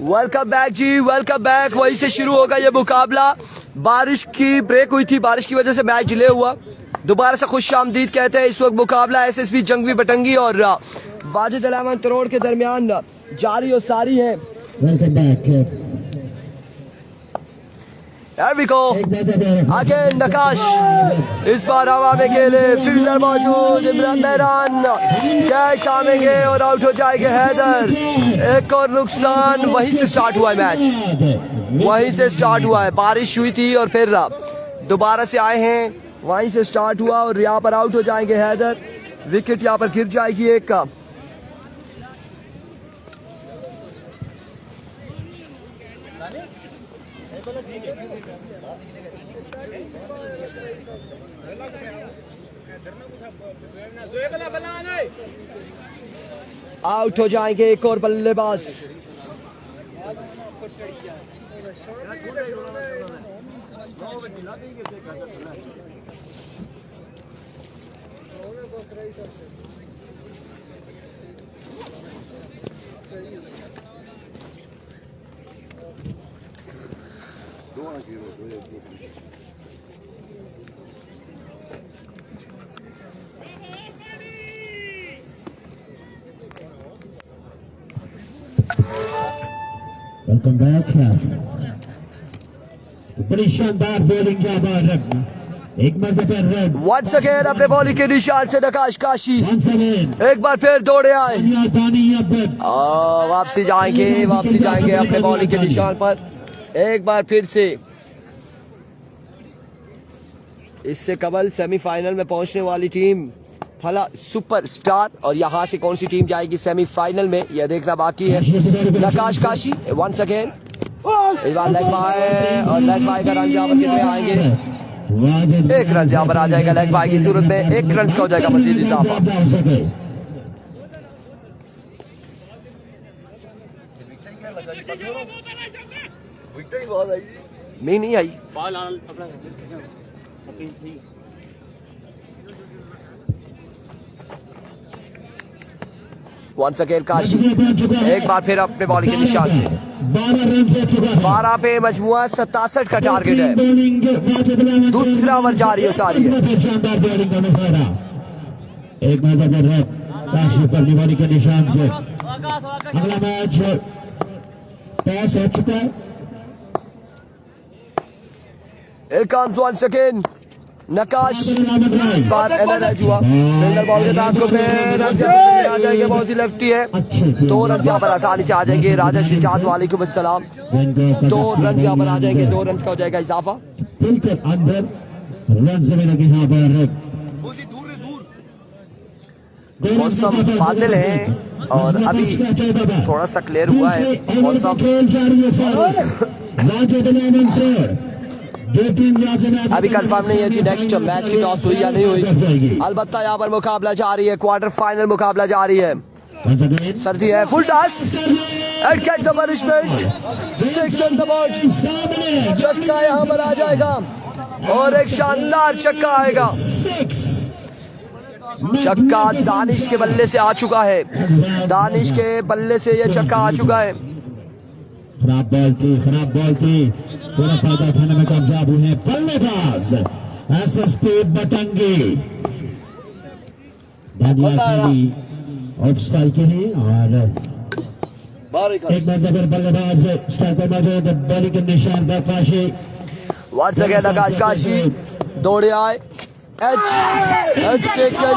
Welcome back जी, welcome back. वहीं से शुरू होगा ये मुकाबला। बारिश की ब्रेक हुई थी, बारिश की वजह से मैच डिले हुआ। दोबारा से खुश आमदीद कहते हैं। इस वक्त मुकाबला एसएसबी जंगवी बटंगी और वाजिद अलावन तरोड़ के दरमियान जारी और सारी है। Welcome back. There we go. Again नकाश इस बार हवा में खेले, फील्डर मौजूद, इमरान मेहरान कैच थामेंगे और आउट हो जाएंगे हैदर। एक और नुकसान। वहीं से स्टार्ट हुआ है मैच, वहीं से स्टार्ट हुआ है। बारिश हुई थी और फिर दोबारा से आए हैं, वहीं से स्टार्ट हुआ और यहाँ पर आउट हो जाएंगे हैदर। विकेट यहाँ पर गिर जाएगी एक का। आउट हो जाएंगे एक और बल्लेबाज। Welcome back. बड़ी शानदार बॉलिंग यहाँ पर एक मरतबा रन। वंस अगेन अपने बॉलिंग के निशान से नकाश काशी एक बार फिर दौड़े आए। वापसी जाएंगे अपने बॉलिंग के निशान पर एक बार फिर से। इससे कबल सेमीफाइनल में पहुंचने वाली टीम फला सुपरस्टार, और यहाँ से कौन सी टीम जाएगी सेमीफाइनल में यह देखना बाकी है। नकाश काशी वंस अगेन, इस बार लेग बाय, और लेग बाय का रन जहाँ पर कितने आएंगे। एक रन जहाँ पर आ जाएगा लेग बाय की सूरत में, एक रन का हो जाएगा मजीद इजाफा। नहीं आई। वंस अगेन काशी एक बार फिर अपने बॉलिंग के निशान से। 12 पे मजमुआ 67 का टारगेट है। दूसरा ओवर जारी हो सारी है। एक काशी पर बॉलिंग के निशान से अगला मैच पास हो चुका है। Here comes once again नकाश। इस बार एनर्ज हुआ सिंगल बॉल के साथ को फिर आ जाएंगे। बहुत ही लेफ्टी है, 2 रन यहाँ पर आसानी से आ जाएंगे। राजा शिजात वालेकुम अस्सलाम। 2 रन यहाँ पर आ जाएंगे, 2 रन का हो जाएगा इजाफा। अंदर रन से लगे यहाँ पर। मौसम बादल है और अभी थोड़ा सा क्लियर हुआ है मौसम। अभी कंफर्म नहीं है जी नेक्स्ट मैच की टॉस हुई या नहीं हुई। अलबत्ता यहाँ पर मुकाबला जारी है, क्वार्टर फाइनल मुकाबला जारी है। सर्दी है, full toss and catch the punishment, 6 on the board. छक्का यहाँ पर आ जाएगा और एक शानदार छक्का आएगा। छक्का दानिश के बल्ले से आ चुका है, दानिश के बल्ले से यह छक्का आ चुका है। खराब बॉल थी, पूरा फायदा उठाने में कामयाब हुए बल्लेबाज एसएसपी बटंगी। ऑफ स्ट्राइक के हैं और एक बार बल्लेबाज स्ट्राइक पर मौजूद, बॉलिंग के निशान पर काशी। वंस अगेन आकाश काशी दौड़े आए, एच टेकन,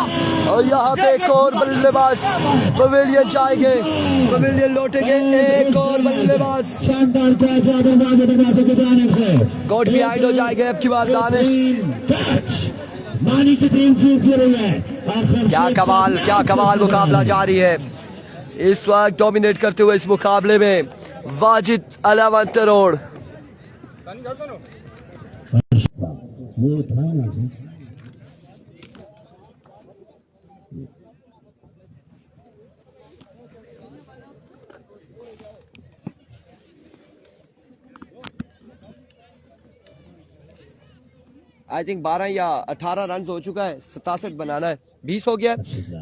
और यहाँ पे एक और बल्लेबाज पवेलियन जाएंगे, पवेलियन लौटेंगे। एक और बल्लेबाज शानदार कोर्ट भी आइड हो जाएंगे अब की बार दानिश। मानी की टीम जीत रही है। क्या कमाल मुकाबला जारी है इस वक्त। डोमिनेट करते हुए इस मुकाबले में वाजिद अलावन तरोड़। आई थिंक 12 या 18 रन हो चुका है, 67 बनाना है, 20 हो गया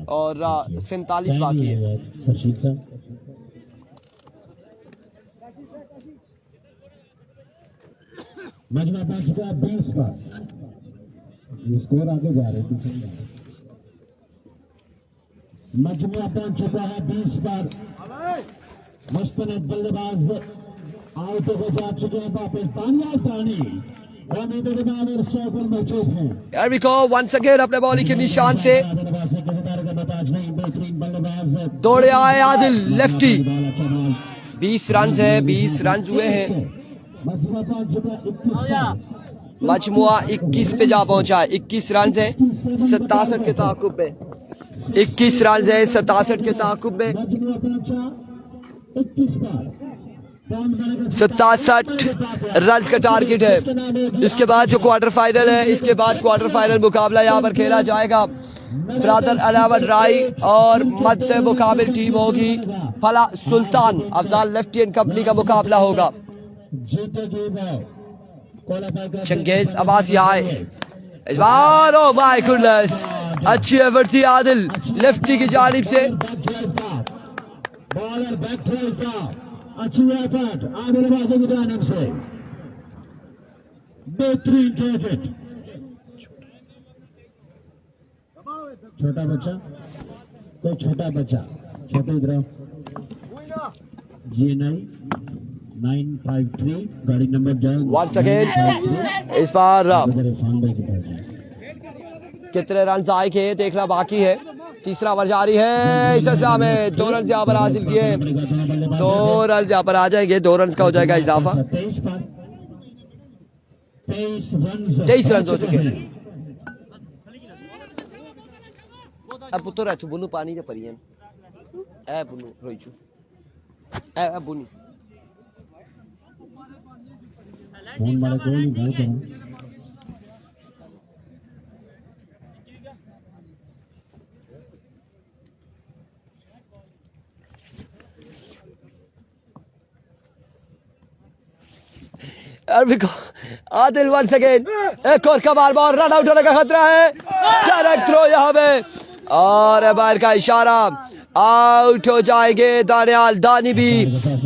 और 47 बाकी है। मजमा पहुंच चुका है 20 पर। ये स्कोर आगे जा रहे हैं। मजमा पहुंच चुका है 20 पर। मुस्तनद बल्लेबाज आउट हो जा चुके हैं वापस। दानियाल तानी और स्ट्राइक पर मौजूद हैं। Here we go once again अपने बॉलिंग के निशान से दौड़े आए आदिल लेफ्टी। 20 रन है, 20 रन हुए हैं। मजमुआ 21 पे जा पहुंचा है। 21 रन है 67 के ताकुब में। 21 रन है 67 के ताकुब में। 67 रन का टारगेट है। इसके बाद जो क्वार्टर फाइनल है, इसके बाद क्वार्टर फाइनल मुकाबला यहाँ पर खेला जाएगा। ब्रादर अलावत राय और मध्य मुकाबिल टीम होगी फला सुल्तान अफजाल लेफ्टी एंड कंपनी का मुकाबला होगा। चंगेज अब्बास यहाँ आए इस बार। ओ माय गुडनेस, अच्छी एफर्ट थी आदिल लेफ्टी की जानिब से। बॉलर बैक ड्राइव का अच्छी एफर्ट आदिल बाजी की जानिब से। बेहतरीन क्रिकेट। छोटा बच्चा, कोई छोटा बच्चा, छोटे इधर GNI 953 गाड़ी नंबर जाओ। वंस अगेन इस बार कितने रन आए के देखना बाकी है। तीसरा ओवर जारी है। इस अरसा में 2 रन यहाँ पर हासिल किए। 2 रन यहाँ पर आ जाएंगे। 2 रन का हो जाएगा इजाफा। 23 रन हो चुके हैं। अब पुत्र है बुनू पानी से परी है बुनू रोईचू ए बुनी फोन मारे कोई नहीं भाई करो। आदिल वंस अगेन एक और कमाल बॉल। रन आउट होने का खतरा है। डायरेक्ट थ्रो यहाँ पे और बाहर का इशारा। आउट हो जाएंगे दानियाल दानी भी।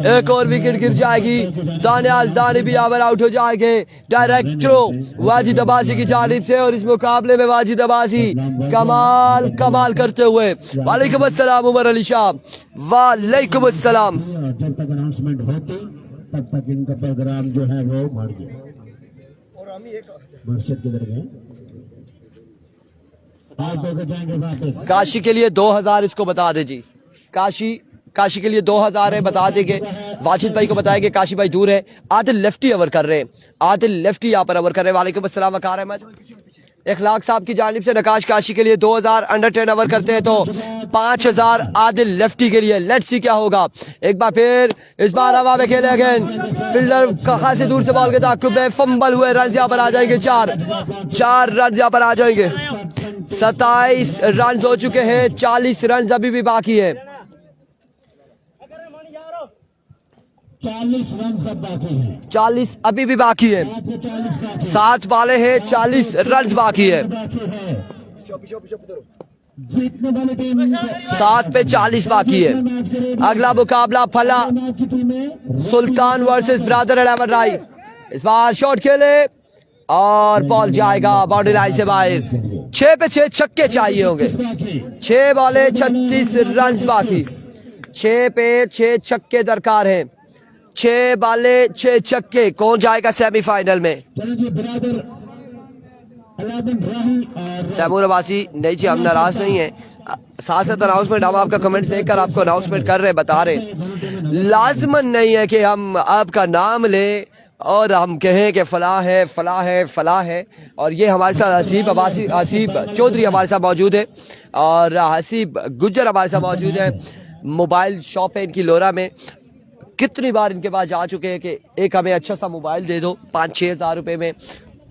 एक और विकेट गिर जाएगी। दानियाल दानी भी यहाँ पर आउट हो जाएंगे। डायरेक्ट थ्रो वाजिद अब्बासी की जानिब से। और इस मुकाबले में वाजिद अब्बासी कमाल करते हुए। वालेकुम अस्सलाम उमर अली शाह। वालेकुम अस्सलाम। जब तक अनाउंसमेंट होती तब तक इनका प्रोग्राम जो है वो बढ़ गया। और हम एक मर्शद किधर गए? आप जाएंगे वापस। काशी के लिए 2000 इसको बता दे जी। काशी के लिए 2000 है, बता देंगे। वाजिद भाई को बताएंगे, काशी भाई दूर है। आदिल लेफ्टी ओवर कर रहे हैं। आदिल लेफ्टी यहाँ पर ओवर कर रहे हैं। वालेकुम अस्सलाम वकार अहमद। इखलाक साहब की जानिब से नकाश काशी के लिए 2000 अंडर 10 ओवर करते हैं तो 5000 आदिल लेफ्टी के लिए। लेट्स सी क्या होगा। एक बार फिर इस बार हवा में खेले अगेन। फील्डर कहां से दूर से बॉल के ताकुब में फंबल हुए। रन यहाँ पर आ जाएंगे 4 रन यहाँ पर आ जाएंगे। 27 रन हो चुके हैं। 40 रन अभी भी बाकी है। 40 रन सब बाकी हैं। 40 अभी भी बाकी है। 7 बाले हैं, 40 रन बाकी है। जीतने वाली टीम 7 पे 40 बाकी है। अगला मुकाबला फला सुल्तान वर्सेस ब्रादर अलावत राय। इस बार शॉट खेले और बॉल जाएगा बाउंड्री लाइन से बाहर। 6 पे 6 छक्के चाहिए होंगे। 6 बॉले 36 रन बाकी। 6 पे 6 छक्के दरकार हैं। 6 बाले 6 छक्के। कौन जाएगा सेमीफाइनल में? तैमूर अब्बासी नहीं जी, हम नाराज नहीं है। साथ साथ अनाउंसमेंट हम आपका कमेंट देखकर आपको अनाउंसमेंट कर रहे, बता रहे। लाजमन नहीं है कि हम आपका नाम लें और हम कहें कि फला है फला है फला है। और ये हमारे साथ हसीब चौधरी हमारे साथ मौजूद है और हसीब गुज्जर हमारे साथ मौजूद है। मोबाइल शॉप है इनकी लोरा में। कितनी बार इनके पास जा चुके हैं कि एक हमें अच्छा सा मोबाइल दे दो 5-6 हज़ार रुपए में,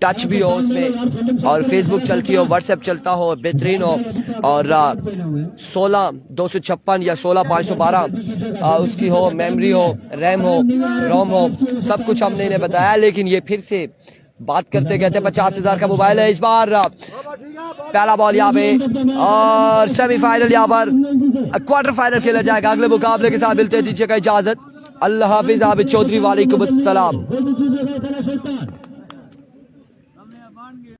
टच भी हो उसमें और फेसबुक चलती हो, व्हाट्सएप चलता हो, बेहतरीन हो और 16-256 या 16-512 उसकी हो, मेमोरी हो, रैम हो, रोम हो, सब कुछ हमने इन्हें बताया। लेकिन ये फिर से बात करते कहते 50,000 का मोबाइल है। इस बार पहला बॉल यहाँ पे और सेमीफाइनल यहाँ पर क्वार्टर फाइनल खेला जाएगा। अगले मुकाबले के साथ मिलते दीजिए का इजाजत। अल्लाह हाफिज। आबिद चौधरी वालेकुम अस्सलाम। बन गया